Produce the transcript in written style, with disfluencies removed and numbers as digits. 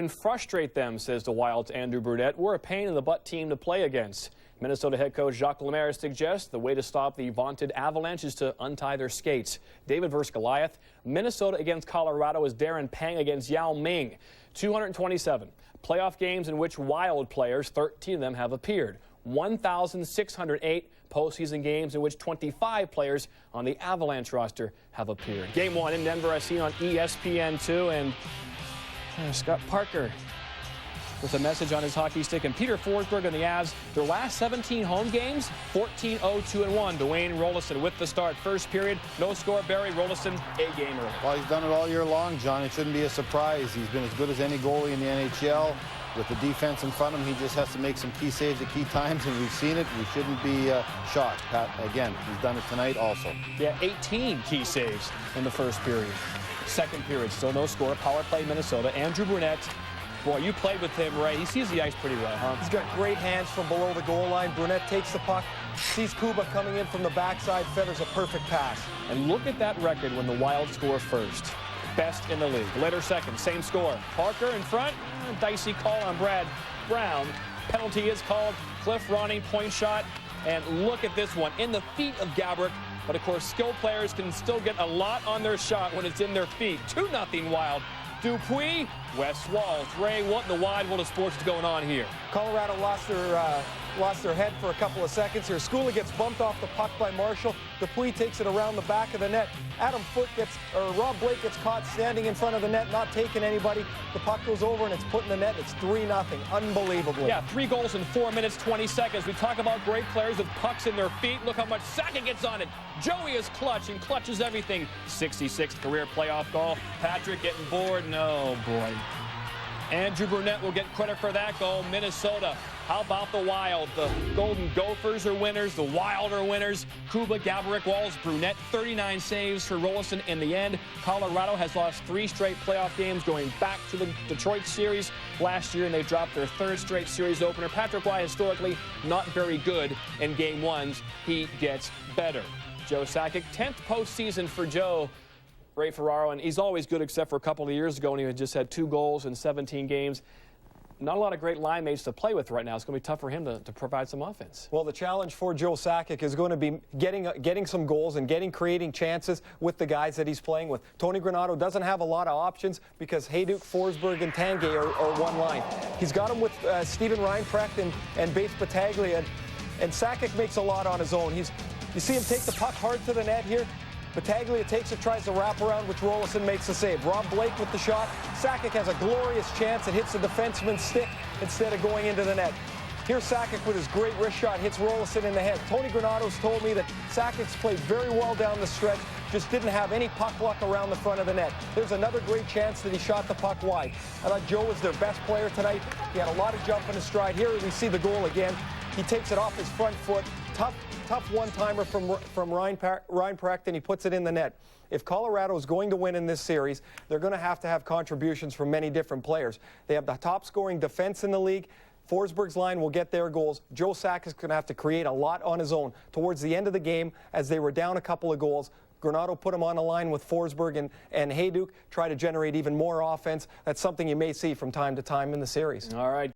And frustrate them, says the Wild's Andrew Brunette. We're a pain-in-the-butt team to play against. Minnesota head coach Jacques Lemaire suggests the way to stop the vaunted Avalanche is to untie their skates. David versus Goliath. Minnesota against Colorado is Darren Pang against Yao Ming. 227 playoff games in which Wild players, 13 of them, have appeared. 1,608 postseason games in which 25 players on the Avalanche roster have appeared. Game 1 in Denver, as seen on ESPN2, and Scott Parker with a message on his hockey stick. And Peter Forsberg and the Avs, their last 17 home games, 14-0-2-1. Dwayne Rolison with the start. First period, no score. Barry Rolison, a game early. Well, he's done it all year long, John. It shouldn't be a surprise. He's been as good as any goalie in the NHL. With the defense in front of him, he just has to make some key saves at key times, and we've seen it. We shouldn't be shocked. Pat, again, he's done it tonight also. Yeah, 18 key saves in the first period. Second period, still no score. Power play Minnesota. Andrew Brunette. Boy, you played with him, Ray. He sees the ice pretty well, huh? He's got great hands from below the goal line. Brunette takes the puck, sees Kuba coming in from the backside, feathers a perfect pass. And look at that record when the Wild score first. Best in the league. Later second, same score. Parker in front. Dicey call on Brad Brown. Penalty is called. Cliff Ronning, point shot. And look at this one. In the feet of Gaborik. But, of course, skilled players can still get a lot on their shot when it's in their feet. 2-0 Wild. Dupuis, West Walls. Ray, what in the wide world of sports is going on here? Colorado lost their head for a couple of seconds here. Skula gets bumped off the puck by Marshall. Dupuis takes it around the back of the net. Rob Blake gets caught standing in front of the net, not taking anybody. The puck goes over and it's put in the net. It's 3-0. Unbelievably. Yeah, 3 goals in 4 minutes, 20 seconds. We talk about great players with pucks in their feet. Look how much Sakic gets on it. Joey is clutch and clutches everything. 66th career playoff goal. Patrick getting bored. No, boy. Andrew Brunette will get credit for that goal. Minnesota. How about the Wild? The Golden Gophers are winners. The Wild are winners. Kuba, Gaborik, Walls, Brunette. 39 saves for Rolison in the end. Colorado has lost 3 straight playoff games going back to the Detroit series last year, and they dropped their 3rd straight series opener. Patrick Roy historically not very good in game 1s. He gets better. Joe Sakic, 10th postseason for Joe. Ray Ferraro, and he's always good except for a couple of years ago when he just had 2 goals in 17 games. Not a lot of great line mates to play with right now. It's going to be tough for him to provide some offense. Well, the challenge for Joe Sakic is going to be getting some goals and creating chances with the guys that he's playing with. Tony Granato doesn't have a lot of options because Hayduk, Forsberg, and Tanguay are one line. He's got him with Steven Reinprecht and Bates Battaglia, and Sakic makes a lot on his own. You see him take the puck hard to the net here. Battaglia takes it, tries to wrap around, which Rolison makes the save. Rob Blake with the shot. Sakic has a glorious chance. It hits the defenseman's stick instead of going into the net. Here's Sakic with his great wrist shot, hits Rolison in the head. Tony Granato's told me that Sakic's played very well down the stretch, just didn't have any puck luck around the front of the net. There's another great chance that he shot the puck wide. I thought Joe was their best player tonight. He had a lot of jump in his stride. Here we see the goal again. He takes it off his front foot. Tough one-timer from Reinprecht, and he puts it in the net. If Colorado is going to win in this series, they're going to have contributions from many different players. They have the top-scoring defense in the league. Forsberg's line will get their goals. Joe Sakic is going to have to create a lot on his own. Towards the end of the game, as they were down a couple of goals, Granato put him on the line with Forsberg and Hayduk, try to generate even more offense. That's something you may see from time to time in the series. All right.